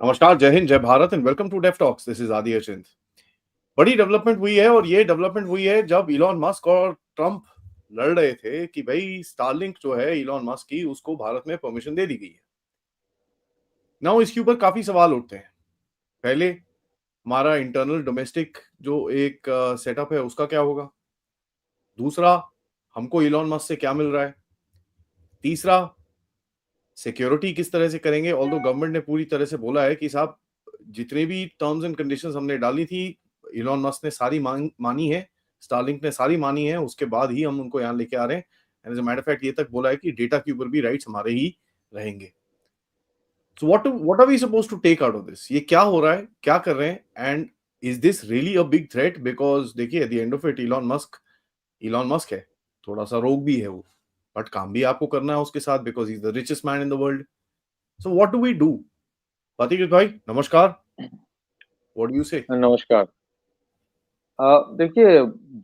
नमस्कार, जय हिंद, जय Bharat and welcome to Dev talks. This is Adi Achint. बड़ी डेवलपमेंट हुई है और ये डेवलपमेंट हुई है जब इलॉन मस्क और ट्रम्प लड़ रहे थे कि भाई स्टारलिंक जो है इलॉन मस्क की, उसको भारत में परमिशन दे दी गई है। नाउ इसके ऊपर काफी सवाल उठते हैं। पहले, हमारा इंटरनल डोमेस्टिक जो एक सेटअप है उसका क्या होगा। दूसरा, हमको इलॉन मस्क से क्या मिल रहा है। तीसरा, सिक्योरिटी किस तरह से करेंगे। ऑल्दो गवर्नमेंट ने पूरी तरह से बोला है कि साहब, जितने भी टर्म्स एंड कंडीशंस हमने डाली थी, इलॉन मस्क ने सारी मानी है, स्टारलिंक ने सारी मानी है, उसके बाद ही हम उनको यहाँ लेके आ रहे हैं। And as a matter of fact ये तक बोला है कि डेटा के ऊपर भी राइट्स हमारे ही रहेंगे। So what are we suppose to take out of this. ये क्या हो रहा है, क्या कर रहे हैं, and is this really a big threat. Because देखिए, at the end of it Elon Musk है, थोड़ा सा रोग भी है वो, बट काम भी आपको करना है उसके साथ, because is the richest man in the world. So what do we do. Pratik भाई नमस्कार, व्हाट डू यू से। नमस्कार। देखिए,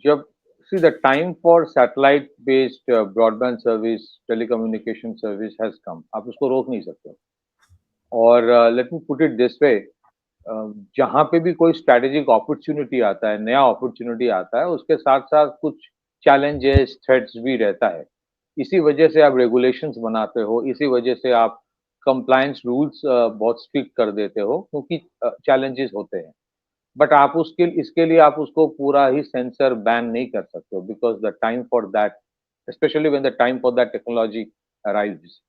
जब see the time for satellite based broadband service, telecommunication service has come. आप उसको रोक नहीं सकते। और let me put it this way, जहाँ पे भी कोई स्ट्रैटेजिक अपॉर्चुनिटी आता है, नया अपॉर्चुनिटी आता है, उसके साथ साथ कुछ चैलेंजेस, थ्रेट्स भी रहता है। इसी वजह से आप रेगुलेशंस बनाते हो, इसी वजह से आप कंप्लायंस रूल्स बहुत स्ट्रिक्ट कर देते हो, क्योंकि चैलेंजेस होते हैं। बट आप उसके इसके लिए आप उसको पूरा ही सेंसर बैन नहीं कर सकते हो, because the time for that, specially when the time for that technology arrives.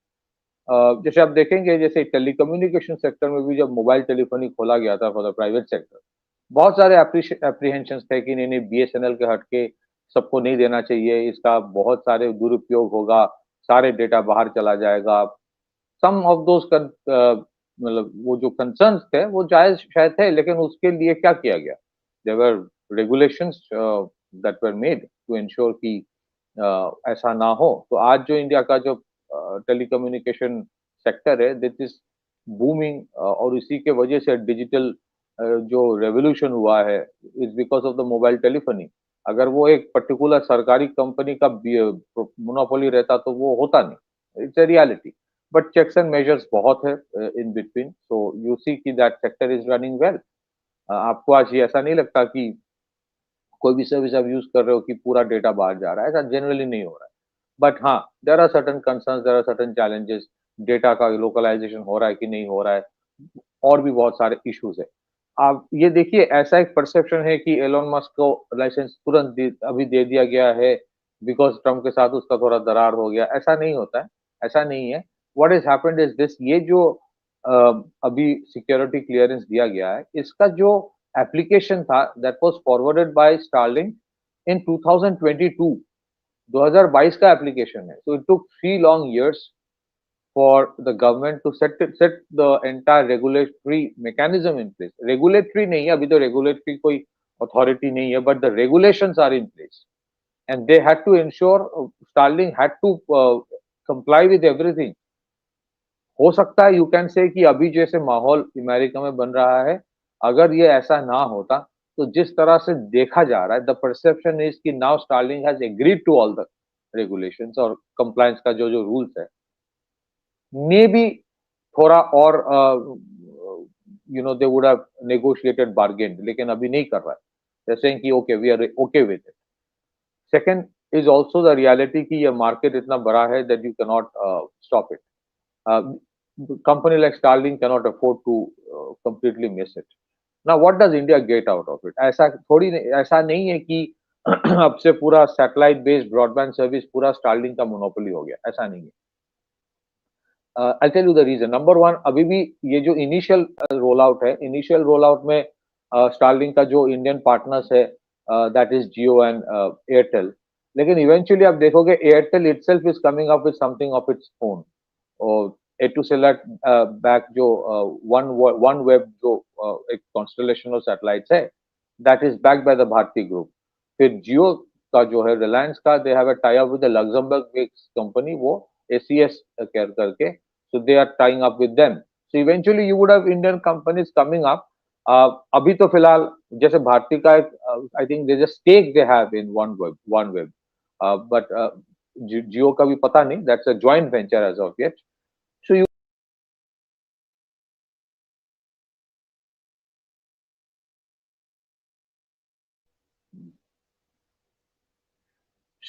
जैसे आप देखेंगे, जैसे टेलीकम्युनिकेशन सेक्टर में भी जब मोबाइल टेलीफोनी खोला गया था फॉर द प्राइवेट सेक्टर, बहुत सारे एप्रीहेंशन थे कि नहीं नहीं, बीएसएनएल के हटके सबको नहीं देना चाहिए, इसका बहुत सारे दुरुपयोग होगा, सारे डेटा बाहर चला जाएगा। सम ऑफ दोस मतलब वो जो कंसर्न्स थे वो जायज शायद थे, लेकिन उसके लिए क्या किया गया, there were regulations that were made to ensure कि ऐसा ना हो। तो आज जो इंडिया का जो टेलीकम्युनिकेशन सेक्टर है, दिस इज बूमिंग, और इसी के वजह से डिजिटल जो रेवोल्यूशन हुआ है is because of the mobile telephony. अगर वो एक पर्टिकुलर सरकारी कंपनी का मोनोपोली रहता तो वो होता नहीं। It's a reality. But checks and measures बहुत है in between, so you see कि that sector is running well. आपको आज ये ऐसा नहीं लगता कि कोई भी सर्विस आप यूज कर रहे हो कि पूरा डेटा बाहर जा रहा है, ऐसा जनरली नहीं हो रहा है। बट हाँ, there are certain concerns, there are certain challenges. Data का लोकलाइजेशन हो रहा है कि नहीं हो रहा है, और भी बहुत सारे इश्यूज है। आप ये देखिए, ऐसा एक परसेप्शन है कि एलोन मस्क को लाइसेंस तुरंत अभी दे दिया गया है बिकॉज ट्रम्प के साथ उसका थोड़ा दरार हो गया। ऐसा नहीं होता है, ऐसा नहीं है। What is happened is this, ये जो अभी सिक्योरिटी क्लियरेंस दिया गया है, इसका जो एप्लीकेशन था that was forwarded by Starlink in 2022, 2022 का एप्लीकेशन है। So it took 3 long years for the government to set the entire regulatory mechanism in place. Regulatory नहीं है अभी, तो regulatory कोई authority नहीं है, but the regulations are in place and they had to ensure, Starlink had to comply with everything. हो सकता है यू कैन से कि अभी जैसे माहौल अमेरिका में बन रहा है, अगर ये ऐसा ना होता, तो जिस तरह से देखा जा रहा है, द परसेप्शन इज कि now Starlink has agreed to all the regulations और कंप्लायंस का जो जो रूल्स है, मे बी थोड़ा और they would have negotiated bargain, लेकिन अभी नहीं कर रहा है। दे सेइंग कि okay, we are okay with it. Second is also the reality कि ये मार्केट इतना बड़ा है that you can not stop it. Company like Starlink cannot afford to completely miss it. Now, what does India get out of it? ऐसा थोड़ी नहीं, ऐसा नहीं है कि अब से पूरा सैटेलाइट बेस्ड ब्रॉडबैंड सर्विस पूरा स्टारलिंक का मोनोपोली हो गया, ऐसा नहीं है। I tell you the reason. Number one, अभी भी ये जो इनिशियल रोल आउट है, इनिशियल रोल आउट में स्टारलिंक का जो इंडियन पार्टनर्स है, that is Jio and Airtel. लेकिन इवेंचुअली आप देखोगे Airtel itself is coming up with something of its own. और एटूसेलेट बैक जो वन वन वेब जो एक कॉन्स्टलेशन ऑफ सैटेलाइट्स है, that is backed by the Bharti group. फिर जियो का जो है, रिलायंस का, they have a tie up with the Luxembourg based company, वो एसीएस केयर करके, so they are tying up with them. So eventually you would have Indian companies coming up. अभी तो फिलहाल जैसे भारती का एक, I think there's a stake they have in OneWeb, but जियो का भी पता नहीं, that's a joint venture as of yet. So you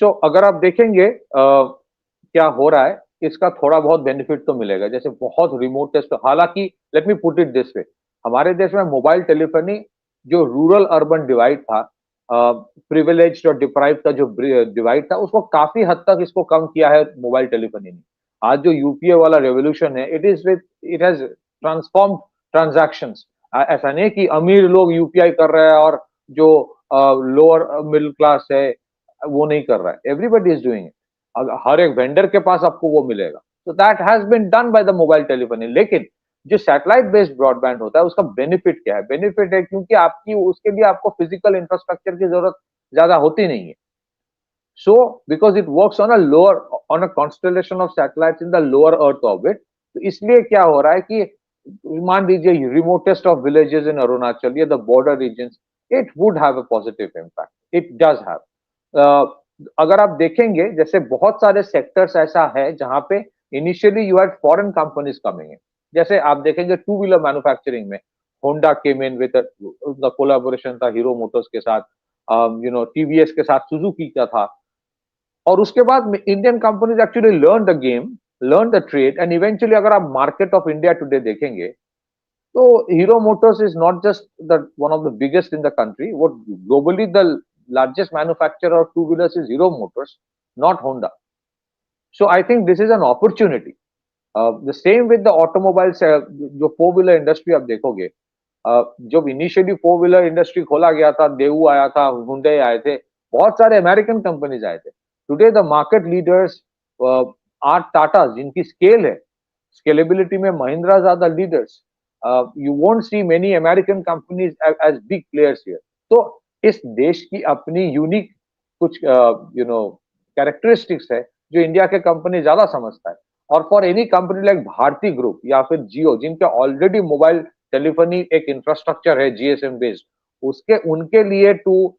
सो अगर आप देखेंगे क्या हो रहा है, इसका थोड़ा बहुत बेनिफिट तो मिलेगा, जैसे बहुत रिमोट टेस्ट। हालांकि late me put it this वे, हमारे देश में मोबाइल टेलीफोनी जो रूरल अर्बन डिवाइड था, प्रिविलेज्ड और डिप्राइव्ड का जो डिवाइड था, उसको काफी हद तक इसको कम किया है मोबाइल टेलीफोनी ने। आज जो यूपीए वाला रेवोल्यूशन है, इट हैज ट्रांसफॉर्म ट्रांजैक्शंस। ऐसा नहीं कि अमीर लोग यूपीआई कर रहे हैं और जो लोअर मिडिल क्लास है वो नहीं कर रहा है। एवरीबडी इज डूइंग इट, हर एक वेंडर के पास आपको वो मिलेगा। तो that has been done by the mobile telephony. लेकिन जो सैटेलाइट बेस्ड ब्रॉडबैंड होता है, उसका बेनिफिट क्या है? बेनिफिट है क्योंकि आपकी उसके लिए आपको फिजिकल इंफ्रास्ट्रक्चर की जरूरत ज्यादा होती नहीं है। So because it works on a lower, on a constellation of satellites in the lower earth orbit, तो इसलिए क्या हो रहा है कि मान लीजिए remotest of villages in Arunachal या the border regions, it would have a positive impact, it does have. अगर आप देखेंगे, जैसे बहुत सारे सेक्टर्स ऐसा है जहां पे initially you had foreign companies coming in. जैसे आप देखेंगे टू व्हीलर मैन्युफैक्चरिंग में Honda came in with the collaboration था हीरो मोटर्स के साथ, टीवीएस के साथ सुजुकी का था। और उसके बाद Indian companies actually learn the game, learn the trade, and eventually अगर आप मार्केट ऑफ इंडिया टुडे देखेंगे, तो Hero Motors is not just the one of the biggest in the country, वो globally the largest manufacturer of two wheelers is Hero Motors, not Honda. So I think this is an opportunity. The same with the automobiles, जो four wheeler industry आप देखोगे, जब initially four wheeler industry खोला गया था, देवू आया था, Hyundai आए थे, बहुत सारे अमेरिकन कंपनीज आए थे। Today the market leaders are Tata, जिनकी स्केल है, स्केलेबिलिटी में महिंद्रा ज्यादा leaders. You won't see many American companies as big players here. तो इस देश की अपनी यूनिक कुछ कैरेक्टरिस्टिक्स है जो इंडिया के कंपनी ज्यादा समझता है। और for any company like Bharti group या फिर जियो, जिनके ऑलरेडी मोबाइल टेलीफोनी एक इंफ्रास्ट्रक्चर है जीएसएम बेस्ड, उसके उनके लिए to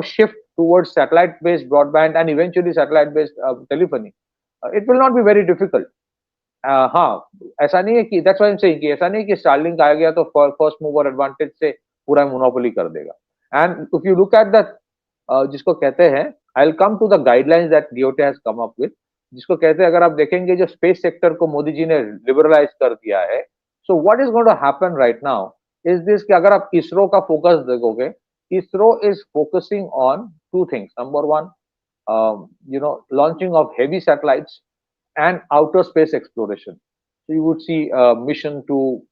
shift towards satellite based broadband and eventually satellite based telephony, it will not be very difficult. हाँ, ऐसा नहीं है कि that's why I am saying कि ऐसा नहीं कि स्टारलिंक आ गया तो फर्स्ट मूवर एडवांटेज से पूरा मोनोपोली कर देगा। And if you look at the जिसको कहते हैं, I will come to the guidelines that DoT has come up with, जिसको कहते हैं, अगर आप देखेंगे जो स्पेस सेक्टर को मोदी जी ने लिबरलाइज कर दिया है, so what is going to happen right now is this, कि अगर आप इसरो का फोकस देखोगे, ISRO is focusing on two things. Number one, launching of heavy satellites and outer space exploration. So you would see mission to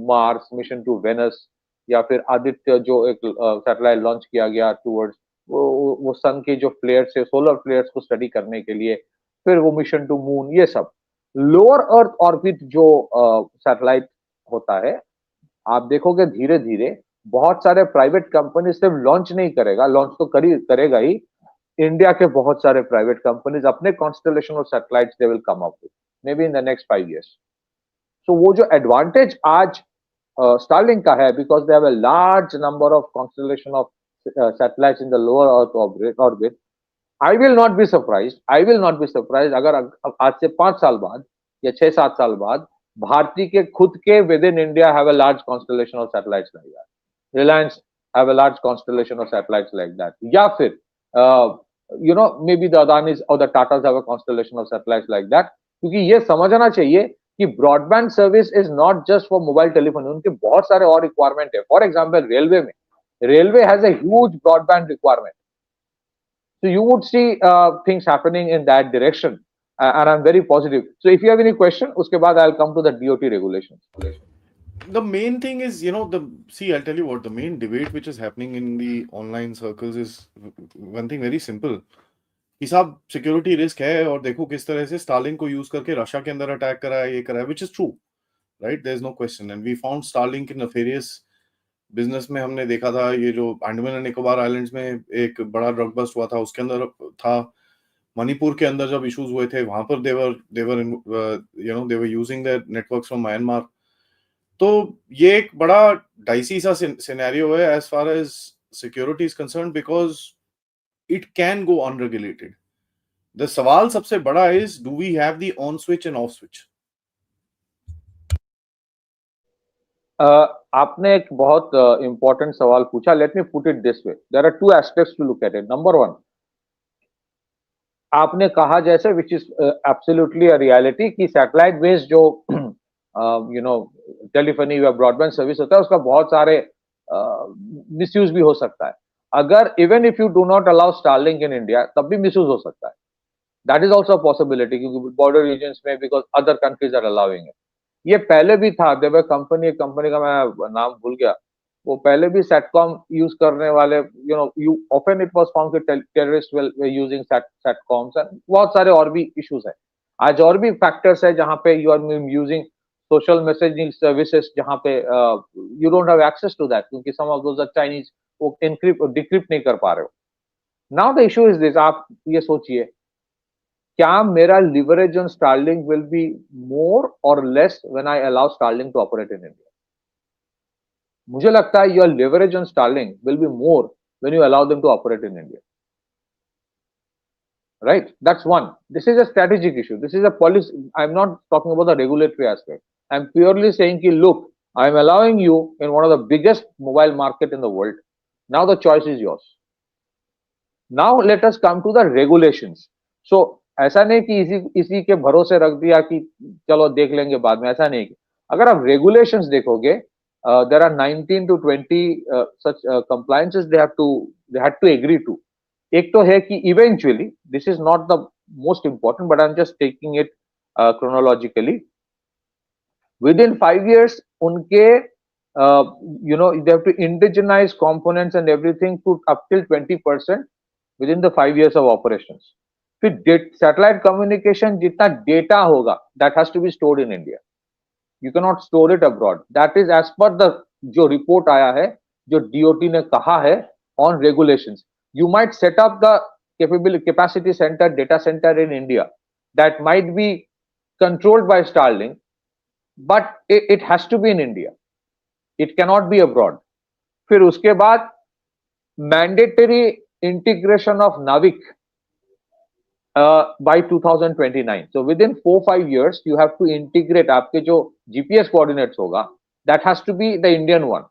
Mars, mission to Venus, या फिर आदित्य जो एक satellite launch किया गया टूवर्ड्स वो सन के जो फ्लेयर्स है, सोलर फ्लेयर्स को स्टडी करने के लिए, फिर वो मिशन टू मून, ये सब। लोअर अर्थ ऑर्बिट जो सैटेलाइट होता है, आप देखोगे धीरे धीरे बहुत सारे प्राइवेट कंपनी सिर्फ लॉन्च नहीं करेगा, लॉन्च तो करेगा ही, इंडिया के बहुत सारे प्राइवेट कंपनीज अपने constellation of satellites they will come up with may be in the next 5 years। सो वो जो एडवांटेज आज Starlink का है, because they have a large number of constellation of satellites in the lower Earth orbit, I will not be surprised, अगर आज से 5 साल बाद या 6-7 साल बाद भारती के खुद के with in India have a large constellation of satellites like that, Reliance have a large constellation of satellites like that, या फिर मे बी द अदानीज और the Tatas have a constellation of satellites like that. क्योंकि ये समझना चाहिए कि broadband service is not just for mobile telephone, उनके बहुत सारे और रिक्वायरमेंट है। फॉर एग्जांपल रेलवे में, railway has a huge broadband requirement, so you would see things happening in that direction, and I'm very positive. So if you have any question, uske baad I'll come to the DOT regulations. The main thing is, I'll tell you what, the main debate which is happening in the online circles is one thing very simple, कि साहब security risk है, और देखो किस तरह से Starlink को use करके रशिया के अंदर अटैक करा है, ये करा है, which is true, right? There is no question, and we found Starlink in nefarious business में। हमने देखा था ये जो अंडमान एंड निकोबार आइलैंड्स में एक बड़ा ड्रग बस्ट हुआ था, उसके अंदर था। मणिपुर के अंदर जब इश्यूज हुए थे, वहां पर they were using their networks from Myanmar. तो ये एक बड़ा डाइसी सा सिनेरियो है as far as security is concerned, because it can go unregulated. The सवाल सबसे बड़ा is, do we have the on switch and off switch? आपने एक बहुत इंपॉर्टेंट सवाल पूछा। Let me put it this way, there are two aspects to look at it. Number one, आपने कहा जैसे which is absolutely a reality कि satellite based जो यू नो टेलीफोनी या ब्रॉडबैंड सर्विस होता है उसका बहुत सारे मिसयूज भी हो सकता है. अगर even if you do not allow Starlink in India तब भी मिसयूज हो सकता है. दैट इज ऑल्सो पॉसिबिलिटी क्योंकि बॉर्डर रीजन्स में because other countries are allowing it. ये पहले भी था. देवर कंपनी का मैं नाम भूल गया. वो पहले भी सेटकॉम यूज करने वाले you often it was found कि टेररिस्ट वे यूजिंग सेटकॉम्स एंड बहुत सारे और भी इश्यूज है. आज और भी फैक्टर्स है जहां पे you are using social messaging services जहां पे you don't have access to that क्योंकि some of those are Chinese. वो एनक्रिप्ट डिक्रिप्ट नहीं कर पा रहे हो. Now the issue is this. आप ये सोचिए क्या मेरा leverage on Starlink will be more or less when I allow Starlink to operate in India? मुझे लगता है your leverage on Starlink will be more when you allow them to operate in India. Right? That's one. This is a strategic issue. This is a policy. I'm not talking about the regulatory aspect. I'm purely saying कि look, I'm allowing you in one of the biggest mobile market in the world. Now the choice is yours. Now let us come to the regulations. So ऐसा नहीं कि इसी के भरोसे रख दिया कि चलो देख लेंगे बाद में. ऐसा नहीं. अगर आप रेगुलेशंस देखोगे there are 19 to 20 such compliances they had to agree to. एक तो है कि eventually this is not the most important but I am just taking it chronologically. Within 5 years उनके they have to indigenize components and everything to up till 20% within the 5 years of operations. फिर satellite communication जितना data होगा that has to be stored in India. You can not store it abroad. That is as per the जो report आया है जो DoT ने कहा है on regulations. You might set up the capacity centre data centre in India that might be controlled by Starlink but it has to be in India. It cannot be abroad. फिर उसके बाद mandatory integration of नाविक by 2029. So within 4-5 years you have to integrate आपके जो GPS coordinates होगा that has to be the Indian one.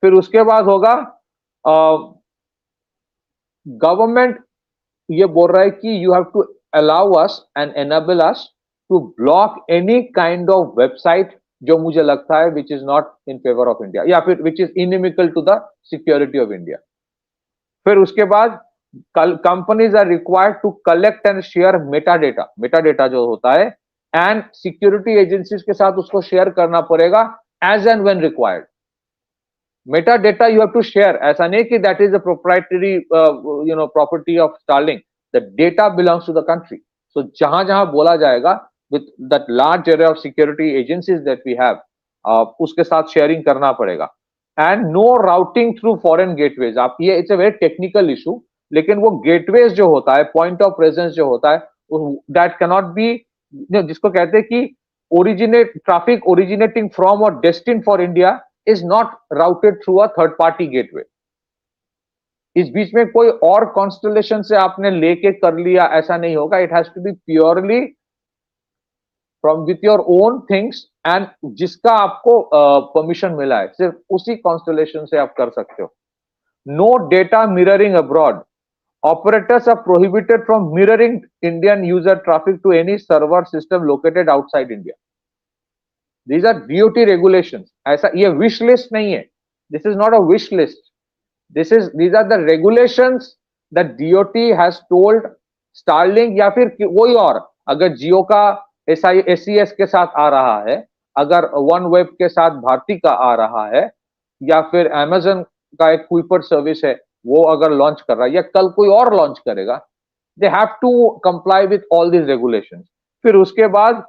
फिर उसके बाद होगा गवर्नमेंट ये बोल रहा है कि you have to allow us and enable us to block any kind of website जो मुझे लगता है which is not in favor of India या फिर which is inimical to the security of India. फिर उसके बाद companies are required to collect and share metadata जो होता है and security agencies के साथ उसको share करना पड़ेगा as and when required. Metadata you have to share. ऐसा नहीं कि that is a proprietary property of Starlink. The data belongs to the country. So जहां बोला जाएगा with that large array of security agencies that we have उसके साथ sharing करना पड़ेगा. And no routing through foreign gateways. आप ये it's a very technical issue. लेकिन वो गेटवेज जो होता है पॉइंट ऑफ प्रेजेंस जो होता है दैट कैन नॉट बी जिसको कहते हैं कि ट्रैफिक ओरिजिनेटिंग फ्रॉम और destine for India is not routed through a third party gateway. इस बीच में कोई और कॉन्स्टलेशन से आपने लेके कर लिया ऐसा नहीं होगा. It has to be purely from with your own things and जिसका आपको परमिशन मिला है सिर्फ उसी कॉन्स्टलेशन से आप कर सकते हो. No data mirroring abroad. Operators are prohibited from mirroring Indian user traffic to any server system located outside India. These are DOT regulations. ऐसा ये wish list नहीं है. This is not a wish list. These are the regulations that DOT has told Starlink या फिर कोई और अगर जियो का SES के साथ आ रहा है, अगर OneWeb के साथ भारती का आ रहा है या फिर Amazon का एक कुइपर सर्विस है वो अगर लॉन्च कर रहा है या कल कोई और लॉन्च करेगा they have to comply with all this regulations. फिर उसके बाद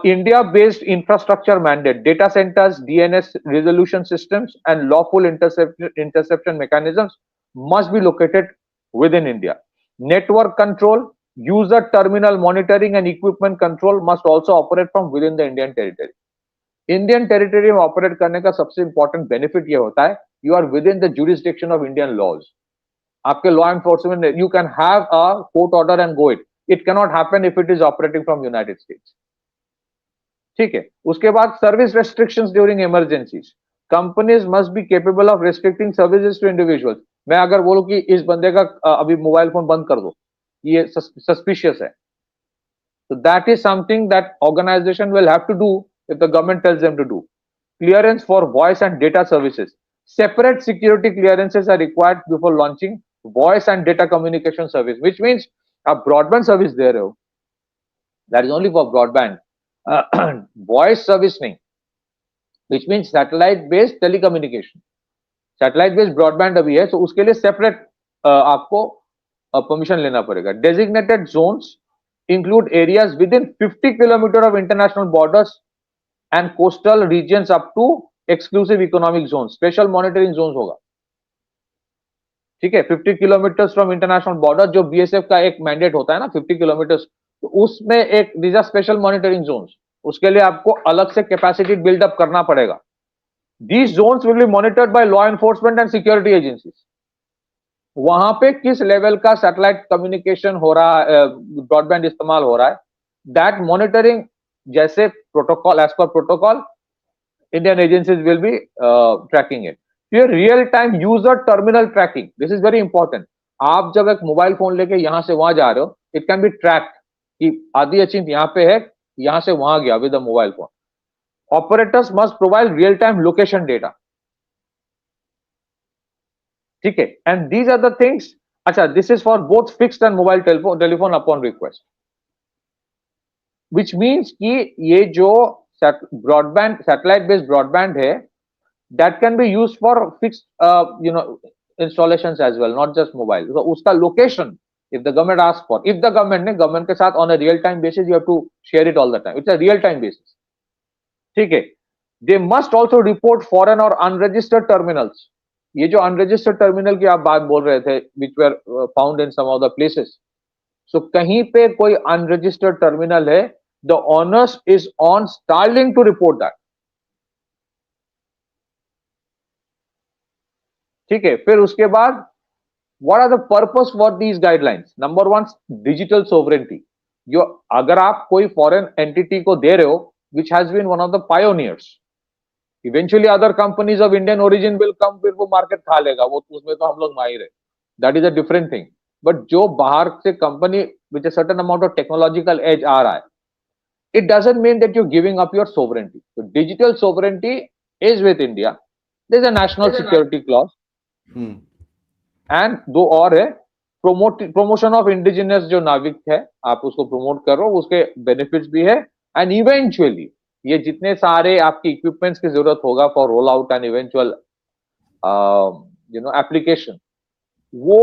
India based infrastructure mandate data centres DNS resolution systems and lawful interception mechanisms must be located within India. Network control user terminal monitoring and equipment control must also operate from within the Indian territory. Indian territory में operate करने का सबसे important benefit ये होता है you are within the jurisdiction of Indian laws. आपके law enforcement you can have a court order and go it. It cannot happen if it is operating from United States. ठीक है. उसके बाद service restrictions during emergencies. Companies must be capable of restricting services to individuals. मैं अगर बोलूं कि इस बंदे का अभी मोबाइल फोन बंद कर दो ये suspicious है. So that is something that organization will have to do if the government tells them to do. Clearance for voice and data services. Separate security clearances are required before launching voice and data communication service, which means a broadband service there. That is only for broadband. Voice service nahi, which means satellite based telecommunication. Satellite based broadband अभी है, so उसके लिए separate आपको permission लेना पड़ेगा. Designated zones include areas within 50 kilometers of international borders and coastal regions up to exclusive economic zones. Special monitoring zones होगा. ठीक है, 50 किलोमीटर्स फ्रॉम इंटरनेशनल बॉर्डर, जो बीएसएफ का एक मैंडेट होता है ना 50 किलोमीटर्स, तो उसमें एक these are special monitoring zones. उसके लिए आपको अलग से कैपेसिटी बिल्डअप करना पड़ेगा. These zones will be monitored by law enforcement and security agencies. वहां पे किस लेवल का सैटेलाइट कम्युनिकेशन हो रहा है, ब्रॉडबैंड इस्तेमाल हो रहा है, दैट मॉनिटरिंग जैसे protocol, as per protocol, Indian agencies will be tracking it. फिर real time user terminal tracking, this is very important. आप जब एक मोबाइल फोन लेके यहां से वहां जा रहे हो, इट कैन बी ट्रैक्ड कि आदि अचिंत यहां पे है, यहां से वहां गया with the mobile phone. Operators must provide real time location data. ठीक है, and these are the things. अच्छा, this is for both fixed and mobile telephone upon request, which means कि ये जो ब्रॉडबैंड सैटेलाइट बेस्ड ब्रॉडबैंड है, that can be used for fixed installations as well, not just mobile. So uska location, if the government asks for, if the government ke sath on a real time basis, you have to share it all the time. It's a real time basis. ठीक है. They must also report foreign or unregistered terminals. ये जो unregistered terminal की आप बात बोल रहे थे, which were found in some of the places. So कहीं पे कोई unregistered terminal है, the onus is on Starlink to report that. ठीक है. फिर उसके बाद what are the purpose for these guidelines? Number one, digital sovereignty. जो अगर आप कोई फॉरेन एंटिटी को दे रहे हो which has been one of the pioneers, eventually other companies of Indian origin will come, फिर वो मार्केट खा लेगा, वो उसमें तो हम लोग माहिर है, that is a different thing. But जो बाहर से company which a certain amount of technological edge आ रहा है, it doesn't mean that you're giving up your sovereignty. So digital sovereignty is with India. There's a national security clause. And दो और है, promotion of indigenous जो नाविक है, आप उसको प्रमोट कर रहे हो, उसके बेनिफिट्स भी है. एंड इवेंचुअली ये जितने सारे आपकी इक्विपमेंट्स की जरूरत होगा for roll out and eventual application, वो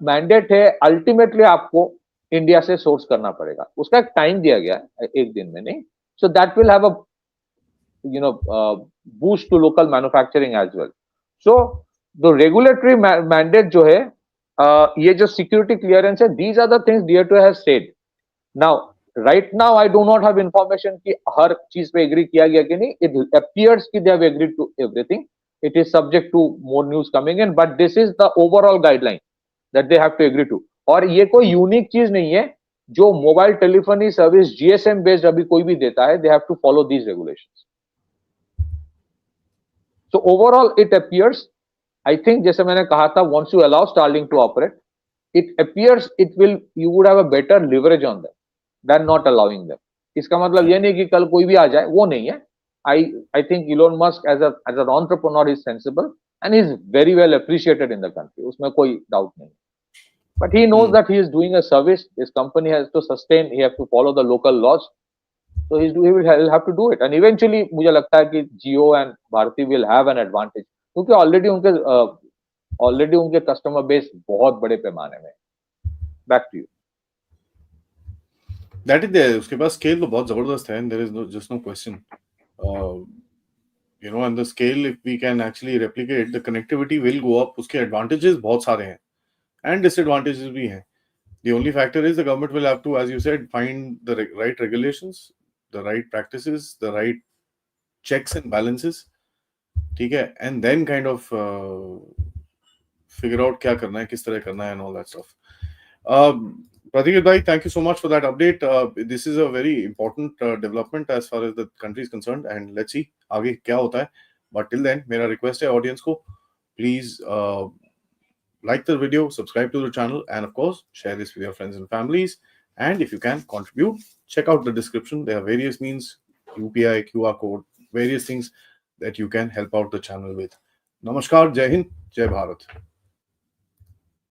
मैंडेट है अल्टीमेटली आपको इंडिया से सोर्स करना पड़ेगा. उसका एक टाइम दिया गया है, एक दिन में नहीं. So that will have a boost to local manufacturing as well. So the regulatory mandate जो है, ये जो सिक्योरिटी क्लियरेंस है, these are the things DRDO has said. Now right now I do not have information कि हर चीज पे agree किया गया कि नहीं. इट अपीयर्स कि they have agreed to everything. It is subject to more news coming in, but this is the overall guideline that they have to agree to. और ये कोई यूनिक चीज नहीं है, जो mobile telephony service GSM based अभी कोई भी देता है, they have to follow these regulations. So overall it appears, I think जैसे मैंने कहा था, once you allow Starlink to operate, it appears you would have a better leverage on them than not allowing them. इसका मतलब ये नहीं कि कल कोई भी आ जाए, वो नहीं है. I think Elon Musk as an entrepreneur is sensible and is very well appreciated in the country. उसमें कोई doubt नहीं. But he knows that he is doing a service. His company has to sustain. He has to follow the local laws. So he will have to do it. And eventually मुझे लगता है कि Jio and Bharti will have an advantage. क्योंकि already उनके customer base बहुत बड़े पैमाने में. Back to you. That is there. उसके पास स्केल तो बहुत जबरदस्त है, and there is no just no question. And the scale, if we can actually replicate, the connectivity will go up. उसके एडवांटेजेस बहुत सारे हैं एंड डिसएडवांटेजेस भी हैं. The only factor is the government will have to, as you said, find the right regulations, the right practices, the right checks and balances. ठीक है, and then kind of figure out क्या करना है, किस तरह करना है, and all that stuff. Pratik bhai, thank you so much for that update. This is a very important development as far as the country is concerned, and let's see आगे क्या होता है. But till then, मेरा request है audience को, please like the video, subscribe to the channel, and of course, share this with your friends and families. And if you can contribute, check out the description. There are various means, UPI, QR code, various things that you can help out the channel with. Namaskar, Jai Hind, Jai Bharat.